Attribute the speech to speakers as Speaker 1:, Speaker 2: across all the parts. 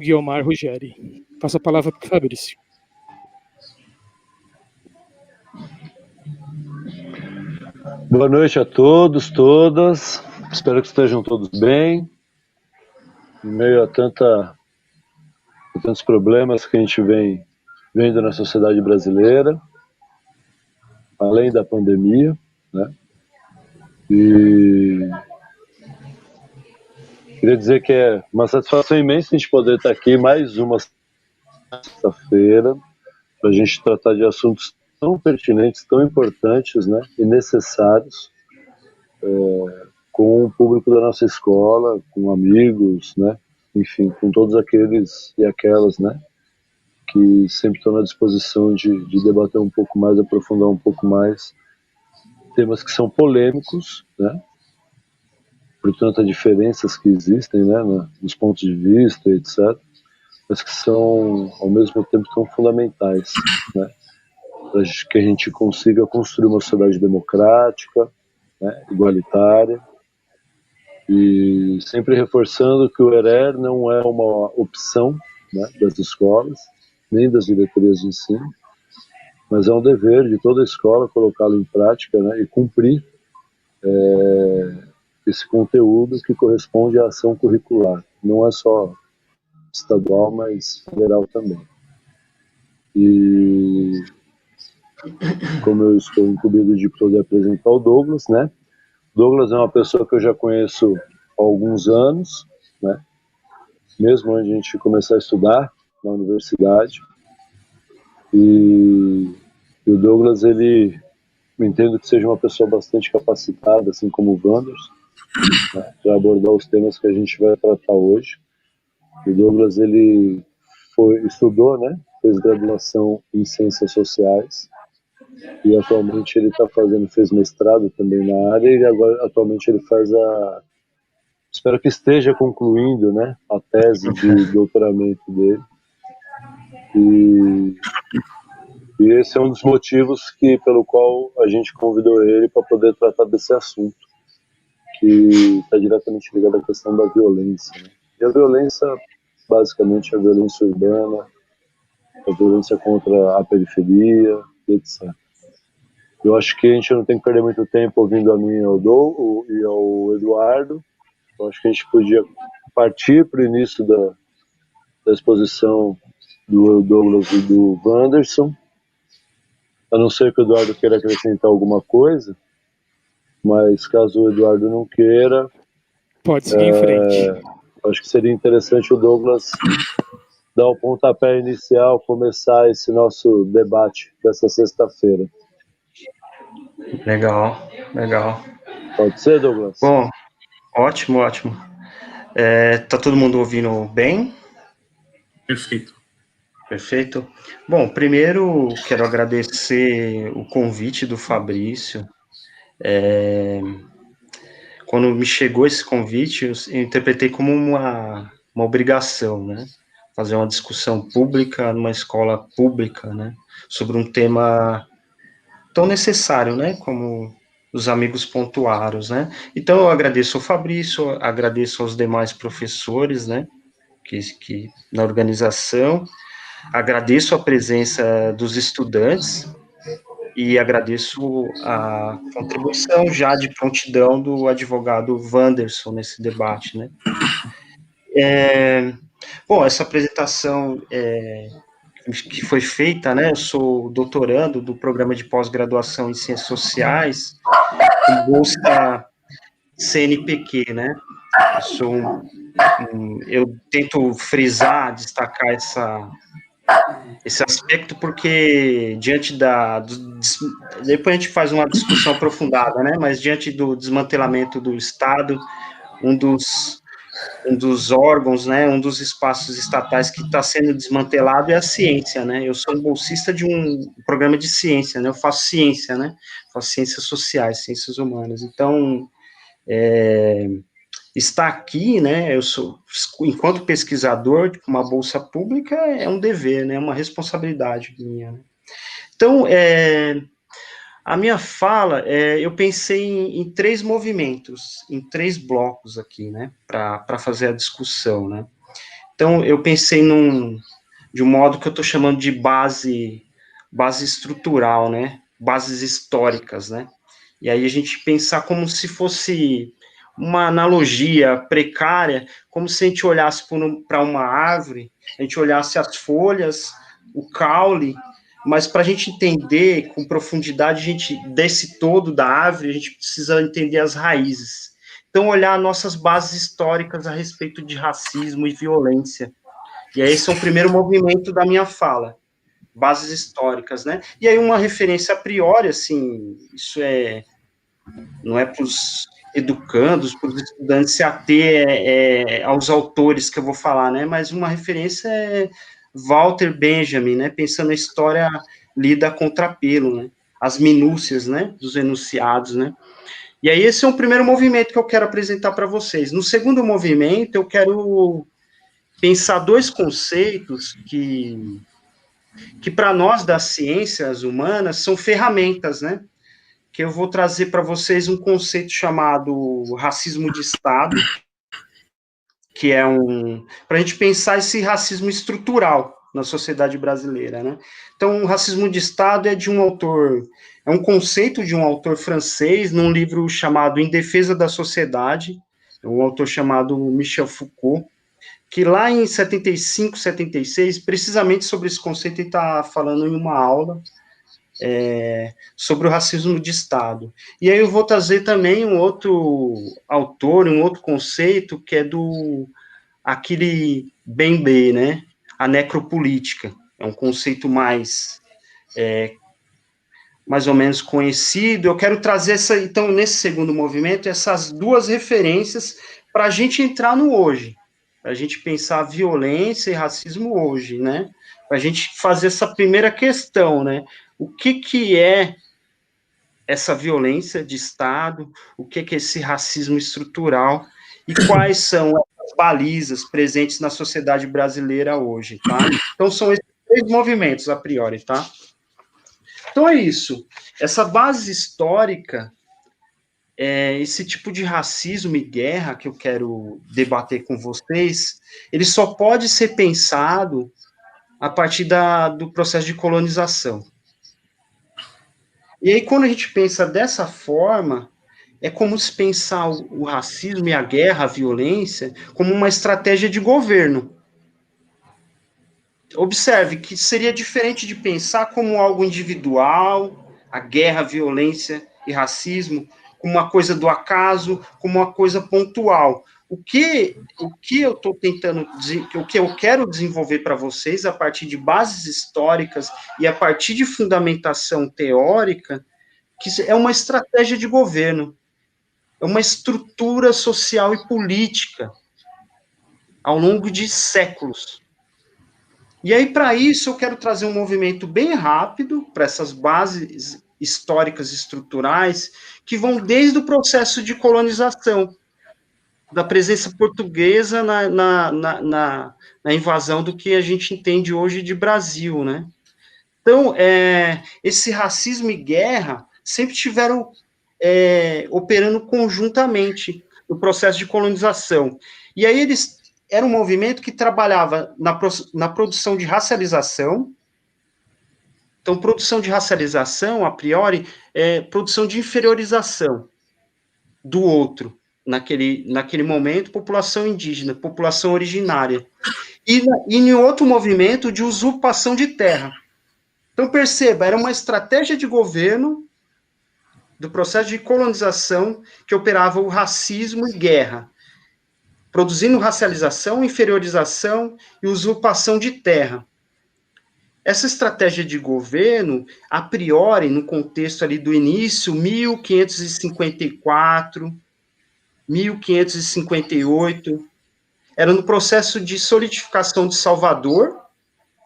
Speaker 1: Guiomar Ruggeri. Passo a palavra para o Fabrício.
Speaker 2: Boa noite a todos, todas. Espero que estejam todos bem. Em meio a tantos problemas que a gente vem vendo na sociedade brasileira, além da pandemia, né? E queria dizer que é uma satisfação imensa a gente poder estar aqui mais uma sexta-feira para a gente tratar de assuntos tão pertinentes, tão importantes, né? E necessários, com o público da nossa escola, com amigos, né? Enfim, com todos aqueles e aquelas, né? Que sempre estão na disposição de debater um pouco mais, aprofundar um pouco mais temas que são polêmicos, né? Por tantas diferenças que existem, né? Nos pontos de vista, etc. Mas que são, ao mesmo tempo, tão fundamentais, né? Para que a gente consiga construir uma sociedade democrática, né? Igualitária, e sempre reforçando que o ERER não é uma opção, né, das escolas, nem das diretorias de ensino, mas é um dever de toda a escola colocá-lo em prática, né, e cumprir esse conteúdo que corresponde à ação curricular. Não é só estadual, mas federal também. E como eu estou incumbido de poder apresentar o Douglas, né? Douglas é uma pessoa que eu já conheço há alguns anos, né? Mesmo antes de a gente começar a estudar na universidade. E o Douglas, ele, eu entendo que seja uma pessoa bastante capacitada, assim como o Wanderson, né, para abordar os temas que a gente vai tratar hoje. O Douglas, ele estudou, né, fez graduação em Ciências Sociais, e atualmente ele fez mestrado também na área, e agora atualmente ele faz espero que esteja concluindo, né, a tese de doutoramento dele. E esse é um dos motivos pelo qual a gente convidou ele para poder tratar desse assunto, que está diretamente ligado à questão da violência, né? E a violência, basicamente, a violência urbana, a violência contra a periferia, etc. Eu acho que a gente não tem que perder muito tempo ouvindo a mim e ao Eduardo. Eu acho que a gente podia partir para o início da exposição do Douglas e do Wanderson, a não ser que o Eduardo queira acrescentar alguma coisa, mas caso o Eduardo não queira,
Speaker 1: pode seguir em frente.
Speaker 2: Acho que seria interessante o Douglas dar o pontapé inicial, começar esse nosso debate dessa sexta-feira.
Speaker 3: Legal, legal.
Speaker 2: Pode ser, Douglas?
Speaker 3: Bom, ótimo, ótimo. Tá todo mundo ouvindo bem?
Speaker 4: Perfeito.
Speaker 3: Perfeito. Bom, primeiro quero agradecer o convite do Fabrício. Quando me chegou esse convite, eu interpretei como uma obrigação, né? Fazer uma discussão pública numa escola pública, né? Sobre um tema tão necessário, né? Como os amigos pontuaram, né? Então, eu agradeço ao Fabrício, agradeço aos demais professores, né? Que na organização, agradeço a presença dos estudantes e agradeço a contribuição já de prontidão do advogado Wanderson nesse debate, né? Bom, essa apresentação que foi feita, né? Eu sou doutorando do programa de pós-graduação em Ciências Sociais, com bolsa CNPq, né? Eu tento frisar, destacar esse aspecto, porque diante depois a gente faz uma discussão aprofundada, né? Mas diante do desmantelamento do Estado, um dos órgãos, né? Um dos espaços estatais que está sendo desmantelado é a ciência, né? Eu sou um bolsista de um programa de ciência, né? Eu faço ciência, né? Faço ciências sociais, ciências humanas. Então, estar aqui, né, enquanto pesquisador, com uma bolsa pública, é um dever, né, uma responsabilidade minha. Né? Então, a minha fala, eu pensei em 3 movimentos, em 3 blocos aqui, né, para fazer a discussão, né. Então, eu pensei de um modo que eu estou chamando de base estrutural, né? Bases históricas, né? E aí a gente pensar como se fosse uma analogia precária, como se a gente olhasse para uma árvore, a gente olhasse as folhas, o caule, mas para a gente entender com profundidade, a gente, desse todo da árvore, a gente precisa entender as raízes. Então, olhar nossas bases históricas a respeito de racismo e violência. E aí, esse é o primeiro movimento da minha fala, bases históricas, né? E aí, uma referência a priori, assim, isso não é para os educandos, para os estudantes se ater aos autores que eu vou falar, né? Mas uma referência é Walter Benjamin, né? Pensando a história lida a contrapelo, né? As minúcias, né? Dos enunciados, né? E aí esse é um primeiro movimento que eu quero apresentar para vocês. No segundo movimento, eu quero pensar dois conceitos que para nós das ciências humanas são ferramentas, né? Que eu vou trazer para vocês um conceito chamado racismo de Estado, que é para a gente pensar esse racismo estrutural na sociedade brasileira, né? Então, o racismo de Estado é de um autor, é um conceito de um autor francês, num livro chamado Em Defesa da Sociedade, um autor chamado Michel Foucault, que lá em 75, 76, precisamente sobre esse conceito, ele está falando em uma aula sobre o racismo de Estado. E aí eu vou trazer também um outro autor, um outro conceito, que é do Achille Mbembe, né? A necropolítica. É um conceito mais ou menos conhecido. Eu quero trazer então, nesse segundo movimento, essas duas referências para a gente entrar no hoje, para a gente pensar violência e racismo hoje, né? Para a gente fazer essa primeira questão, né? O que é essa violência de Estado? O que é esse racismo estrutural? E quais são as balizas presentes na sociedade brasileira hoje, tá? Então, são esses três movimentos, a priori, tá? Então, é isso. Essa base histórica, esse tipo de racismo e guerra que eu quero debater com vocês, ele só pode ser pensado a partir do processo de colonização. E aí, quando a gente pensa dessa forma, é como se pensar o racismo e a guerra, a violência, como uma estratégia de governo. Observe que seria diferente de pensar como algo individual, a guerra, a violência e racismo, como uma coisa do acaso, como uma coisa pontual. O que eu estou tentando, o que eu quero desenvolver para vocês a partir de bases históricas e a partir de fundamentação teórica, que é uma estratégia de governo, é uma estrutura social e política ao longo de séculos. E aí, para isso, eu quero trazer um movimento bem rápido para essas bases históricas estruturais que vão desde o processo de colonização, da presença portuguesa na invasão do que a gente entende hoje de Brasil, né? Então, esse racismo e guerra sempre estiveram operando conjuntamente no processo de colonização. E aí era um movimento que trabalhava na produção de racialização. Então, produção de racialização, a priori, é produção de inferiorização do outro. Naquele momento, população indígena, população originária. E em outro movimento de usurpação de terra. Então, perceba, era uma estratégia de governo do processo de colonização que operava o racismo e guerra, produzindo racialização, inferiorização e usurpação de terra. Essa estratégia de governo, a priori, no contexto ali do início, 1554, 1558, era no processo de solidificação de Salvador,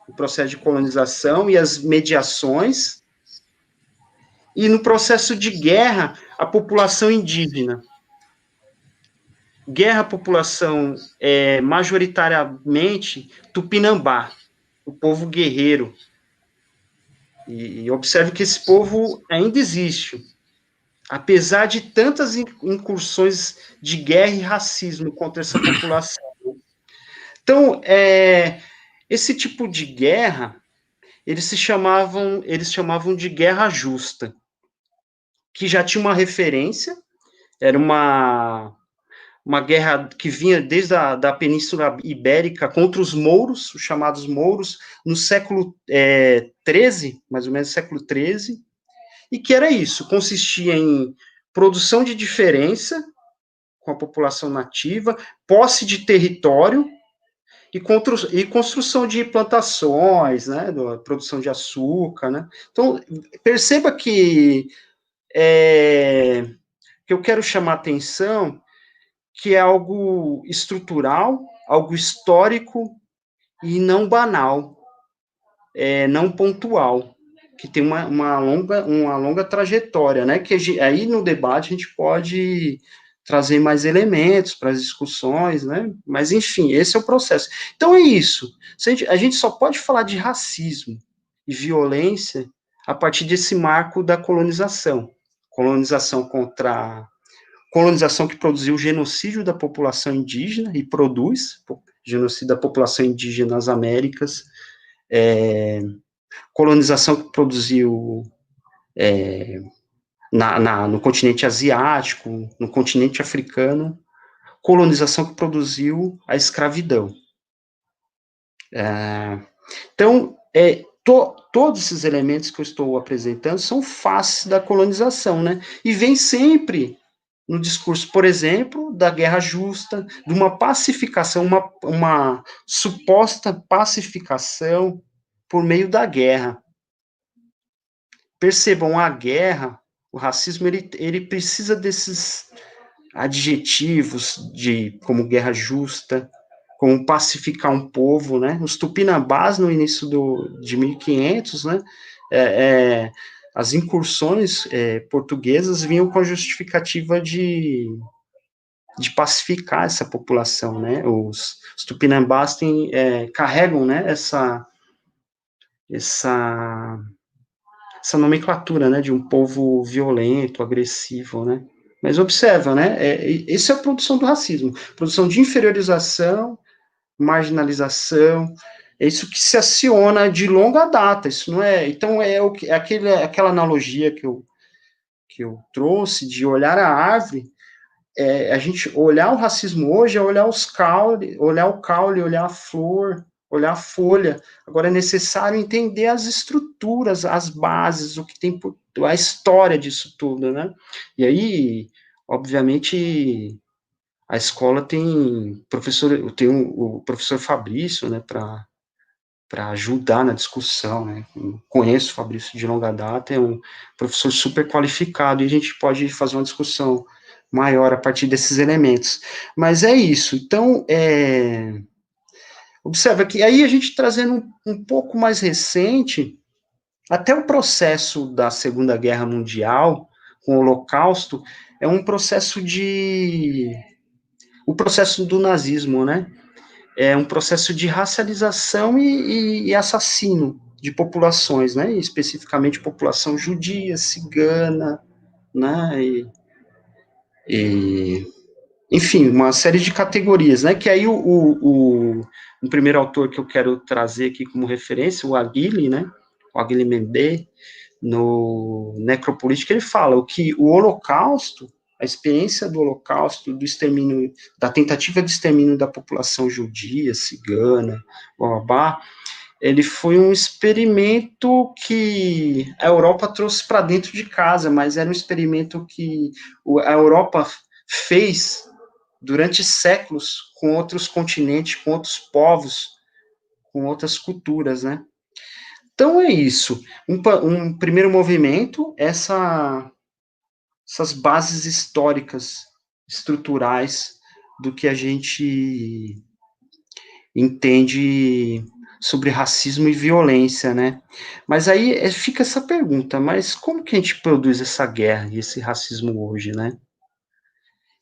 Speaker 3: o processo de colonização e as mediações, e no processo de guerra, a população indígena. Guerra à população majoritariamente tupinambá, o povo guerreiro. E observe que esse povo ainda existe, apesar de tantas incursões de guerra e racismo contra essa população. Então, esse tipo de guerra, eles chamavam de guerra justa, que já tinha uma referência, era uma guerra que vinha desde da Península Ibérica contra os mouros, os chamados mouros, no século XIII, mais ou menos século XIII, e que era isso, consistia em produção de diferença com a população nativa, posse de território e construção de plantações, né, produção de açúcar, né. Então, perceba que eu quero chamar a atenção que é algo estrutural, algo histórico e não banal, não pontual, que tem uma longa trajetória, né, que aí no debate a gente pode trazer mais elementos para as discussões, né, mas enfim, esse é o processo. Então é isso, a gente só pode falar de racismo e violência a partir desse marco da colonização que produziu o genocídio da população indígena e produz genocídio da população indígena nas Américas, colonização que produziu no continente asiático, no continente africano, colonização que produziu a escravidão. Então, todos esses elementos que eu estou apresentando são faces da colonização, né? E vem sempre no discurso, por exemplo, da guerra justa, de uma pacificação, uma suposta pacificação por meio da guerra. Percebam, a guerra, o racismo, ele precisa desses adjetivos como guerra justa, como pacificar um povo, né? Os tupinambás, no início de 1500, né? As incursões portuguesas vinham com a justificativa de pacificar essa população, né? Os tupinambás carregam, né, essa nomenclatura, né, de um povo violento, agressivo, né? Mas observa, né? Isso é a produção do racismo, produção de inferiorização, marginalização. É isso que se aciona de longa data. Isso não é. Então aquela analogia que eu trouxe de olhar a árvore. A gente olhar o racismo hoje é olhar olhar o caule, olhar a flor, olhar a folha. Agora é necessário entender as estruturas, as bases, o que tem a história disso tudo, né? E aí, obviamente, a escola tem o professor Fabrício, né, para ajudar na discussão, né? Eu conheço o Fabrício de longa data, é um professor super qualificado, e a gente pode fazer uma discussão maior a partir desses elementos. Mas é isso. Então, observa que aí a gente trazendo um pouco mais recente, até o processo da Segunda Guerra Mundial, com o Holocausto, é um processo o processo do nazismo, né? É um processo de racialização e assassino de populações, né? Especificamente população judia, cigana, né? Enfim, uma série de categorias, né? Que aí o primeiro autor que eu quero trazer aqui como referência, o Aguile, né? O Aguile Mbembe, no Necropolítica, ele fala que o Holocausto, a experiência do Holocausto, do extermínio, da tentativa de extermínio da população judia, cigana, babá, ele foi um experimento que a Europa trouxe para dentro de casa, mas era um experimento que a Europa fez durante séculos com outros continentes, com outros povos, com outras culturas, né? Então é isso. Um primeiro movimento, essas bases históricas, estruturais do que a gente entende sobre racismo e violência, né? Mas aí fica essa pergunta, mas como que a gente produz essa guerra e esse racismo hoje, né?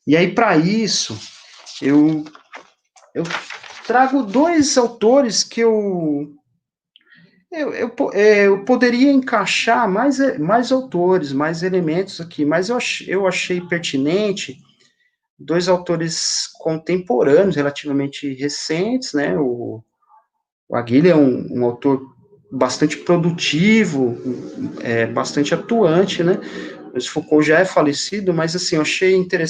Speaker 3: E aí, para isso, eu trago dois autores que eu poderia encaixar mais autores, mais elementos aqui, mas eu achei pertinente dois autores contemporâneos, relativamente recentes, né, o Aguilha é um autor bastante produtivo, bastante atuante, né, mas Foucault já é falecido, mas, assim, eu achei interessante